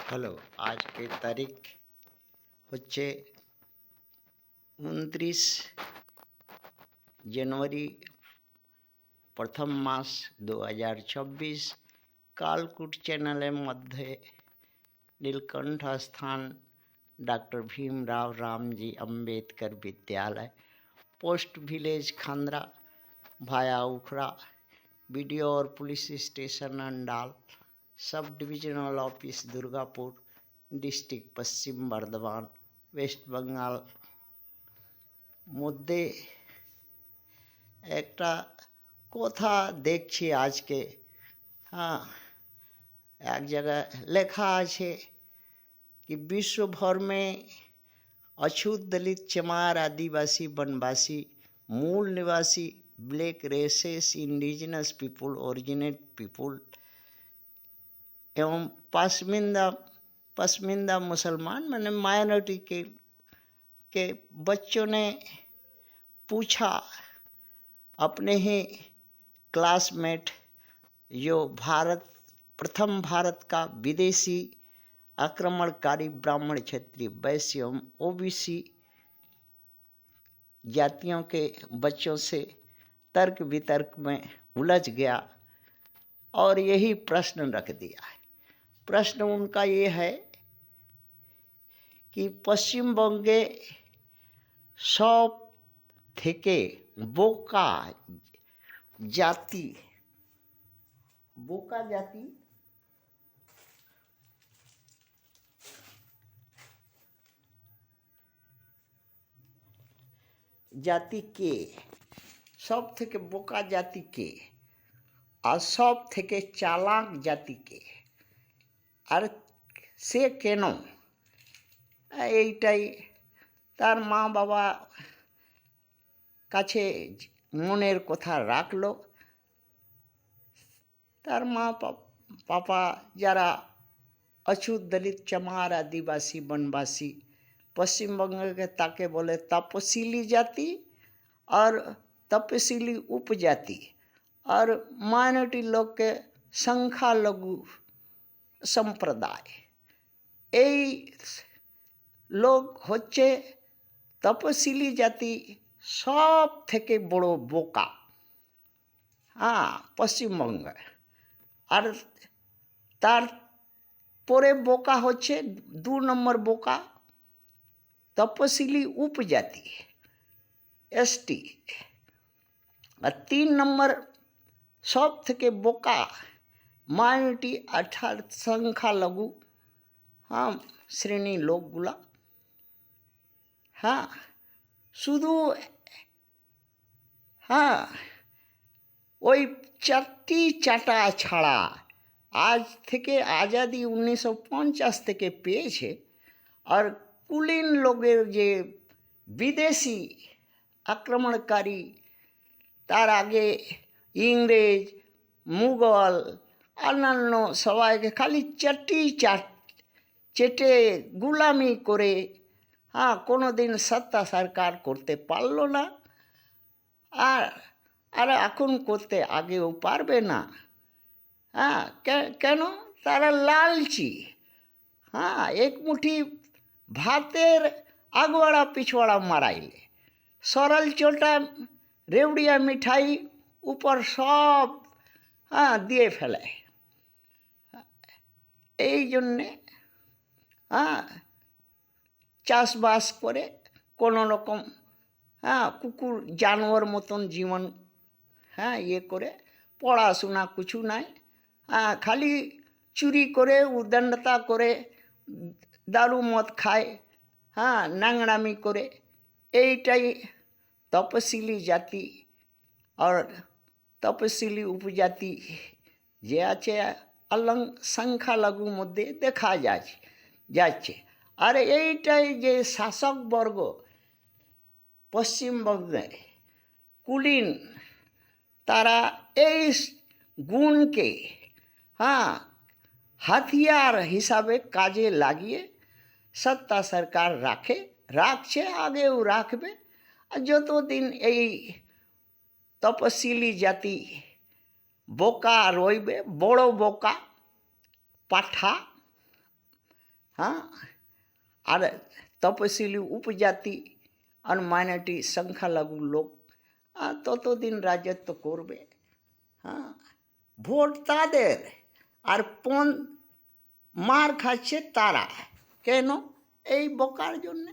Hello, আজকের তারিখ হচ্ছে 29 জানুয়ারি, প্রথম মাস 2024। কালকুট চ্যানেলের মধ্যে নীলকণ্ঠ স্থান डॉक्टर भीमराव रामजी अंबेडकर विद्यालय, पोस्ट विलेज खांद्रा, भाया उखड़ा, बीडीओ और police station Andal, sub divisional office Durgapur, district Paschim Bardhaman, west Bengal মধ্যে একটা কথা দেখছি আজকে। हाँ, एक जगह लेखा আছে कि विश्व भर में अछूत दलित चमार आदिवासी वनवासी मूल निवासी black races indigenous people originate people एवं पसमिंदा मुसलमान माने माइनॉरिटी के बच्चों ने पूछा अपने ही क्लासमेट जो प्रथम भारत का विदेशी आक्रमणकारी ब्राह्मण क्षत्रिय वैश्य एवं ओबीसी जातियों के बच्चों से तर्क वितर्क में उलझ गया और यही प्रश्न रख दिया है। प्रश्न उनका ये है कि पश्चिम बंगे सब থেকে বোকা জাতি জাতি কে, সব থেকে বোকা জাতি কে, আর সব থেকে চালাক জাতি কে, আর সে কেন? এইটাই তার মা বাবা কাছে মনের কথা রাখলো। তার মা পাপা যারা अछूत दलित चमार आदिवासी वनवासी पश्चिम बंगाल के ताके बोले तपशीली जाति और तपशीली उपजाति और माइनॉरिटी लोग के संख्या लघु संप्रदाय, এই লোক হচ্ছে তপশিলি জাতি সব থেকে বড় বোকা। হ্যাঁ, পশ্চিমবঙ্গে। আর তার পরে বোকা হচ্ছে 2 নম্বর বোকা তপশিলি উপজাতি এসটি, আর 3 নম্বর সব থেকে বোকা মাইনরিটি অর্থাৎ সংখ্যালঘু শ্রেণী লোকগুলা। হ্যাঁ, শুধু ওই 4টি চাটা ছাড়া আজ থেকে আজাদি 1950 থেকে পেয়েছে। আর কুলীন লোকের যে বিদেশি আক্রমণকারী, তার আগে ইংরেজ মুঘল অন্যান্য সবাইকে খালি চেটে গুলামি করে কোনো দিন সত্তা সরকার করতে পারল না, আর এখন করতে আগেও পারবে না। কেন? তারা লালচি। এক মুঠি ভাতের আগোয়াড়া পিছওয়াড়া মারাইলে সরল চোটা রেউড়িয়া মিঠাই উপর সব দিয়ে ফেলে। এই জন্যে চাষবাস করে কোনো রকম কুকুর জানোয়ার মতন জীবন ইয়ে করে, পড়াশোনা কিছু নাই, খালি চুরি করে উদ্দণ্ডতা করে দারু মদ খায়, ন্যাংড়ামি করে। এইটাই তপশিলি জাতি আর তপশিলি উপজাতি যে আছে সংখ্যালঘুর মধ্যে দেখা যাচ্ছে। আর এইটাই যে শাসকবর্গ পশ্চিমবঙ্গে কুলীন, তারা এই গুণকে হাতিয়ার হিসাবে কাজে লাগিয়ে সত্তা সরকার রাখছে, আগেও রাখবে। আর যতদিন এই তপশিলি জাতি বোকা রইবে, বড় বোকা পাঠা, হ্যাঁ, আর তপশিলি উপজাতি আর মাইনরিটি সংখ্যালঘু লোক ততদিন রাজত্ব করবে। হ্যাঁ, ভোট তাদের আর মার খাচ্ছে তারা। কেন? এই বোকার জন্যে।